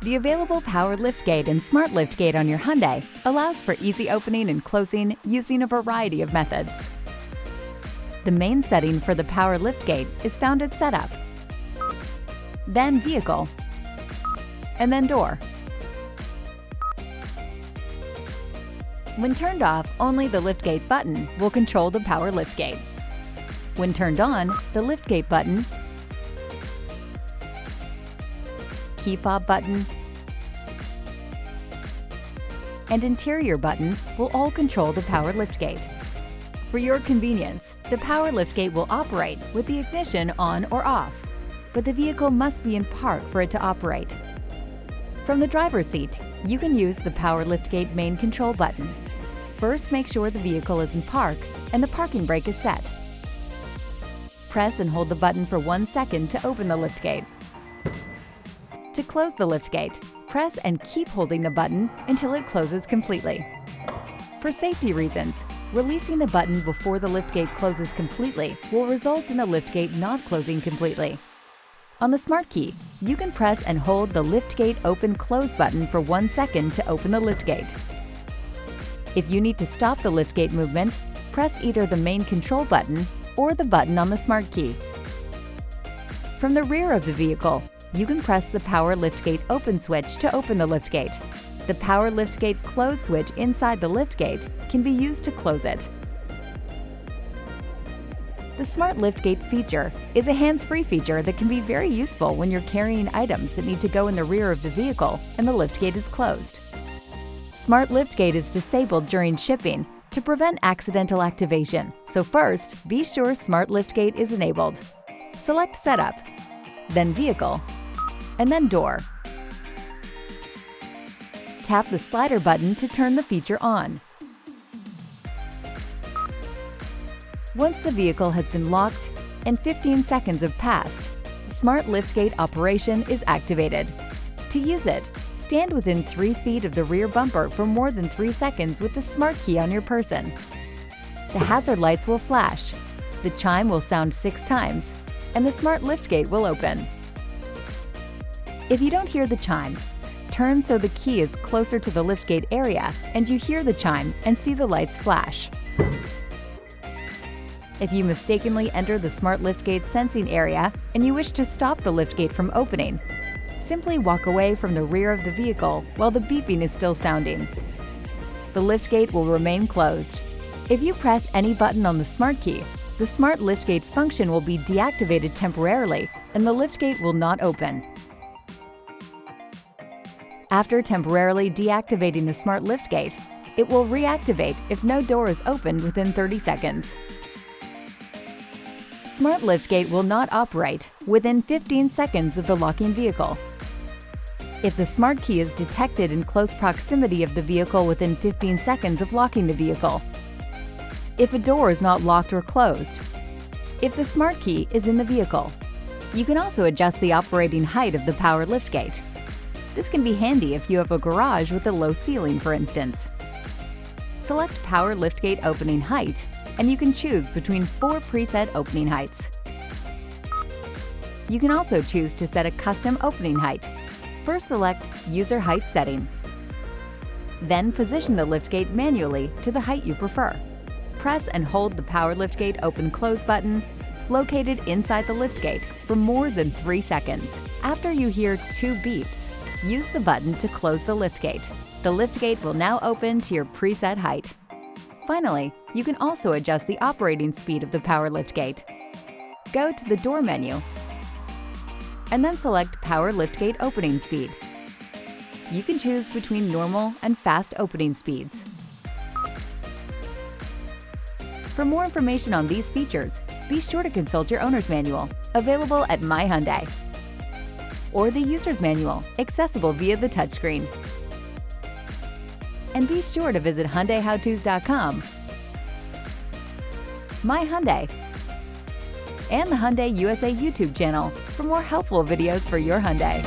The available power liftgate and smart liftgate on your Hyundai allows for easy opening and closing using a variety of methods. The main setting for the power liftgate is found at Setup, then Vehicle, and then Door. When turned off, only the liftgate button will control the power liftgate. When turned on, the liftgate button, key fob button, and interior button will all control the power liftgate. For your convenience, the power liftgate will operate with the ignition on or off, but the vehicle must be in park for it to operate. From the driver's seat, you can use the power liftgate main control button. First, make sure the vehicle is in park and the parking brake is set. Press and hold the button for 1 second to open the liftgate. To close the liftgate, press and keep holding the button until it closes completely. For safety reasons, releasing the button before the liftgate closes completely will result in the liftgate not closing completely. On the Smart Key, you can press and hold the liftgate open-close button for 1 second to open the liftgate. If you need to stop the liftgate movement, press either the main control button or the button on the Smart Key. From the rear of the vehicle, you can press the power liftgate open switch to open the liftgate. The power liftgate close switch inside the liftgate can be used to close it. The Smart Liftgate feature is a hands-free feature that can be very useful when you're carrying items that need to go in the rear of the vehicle and the liftgate is closed. Smart Liftgate is disabled during shipping to prevent accidental activation, so first, be sure Smart Liftgate is enabled. Select Setup, then Vehicle, and then Door. Tap the slider button to turn the feature on. Once the vehicle has been locked and 15 seconds have passed, Smart Liftgate operation is activated. To use it, stand within 3 feet of the rear bumper for more than 3 seconds with the Smart Key on your person. The hazard lights will flash, the chime will sound 6 times, and the Smart Liftgate will open. If you don't hear the chime, turn so the key is closer to the liftgate area and you hear the chime and see the lights flash. If you mistakenly enter the Smart Liftgate sensing area and you wish to stop the liftgate from opening, simply walk away from the rear of the vehicle while the beeping is still sounding. The liftgate will remain closed. If you press any button on the Smart Key, the Smart Liftgate function will be deactivated temporarily and the liftgate will not open. After temporarily deactivating the Smart Liftgate, it will reactivate if no door is opened within 30 seconds. Smart Liftgate will not operate within 15 seconds of the locking vehicle. If the Smart Key is detected in close proximity of the vehicle within 15 seconds of locking the vehicle. If a door is not locked or closed. If the Smart Key is in the vehicle. You can also adjust the operating height of the power liftgate. This can be handy if you have a garage with a low ceiling, for instance. Select Power Liftgate Opening Height, and you can choose between 4 preset opening heights. You can also choose to set a custom opening height. First select User Height Setting. Then position the liftgate manually to the height you prefer. Press and hold the Power Liftgate Open-Close button located inside the liftgate for more than 3 seconds. After you hear 2 beeps, use the button to close the liftgate. The liftgate will now open to your preset height. Finally, you can also adjust the operating speed of the power liftgate. Go to the Door menu and then select Power Liftgate Opening Speed. You can choose between normal and fast opening speeds. For more information on these features, be sure to consult your owner's manual, available at My Hyundai, or the user's manual, accessible via the touchscreen. And be sure to visit HyundaiHowTos.com, My Hyundai, and the Hyundai USA YouTube channel for more helpful videos for your Hyundai.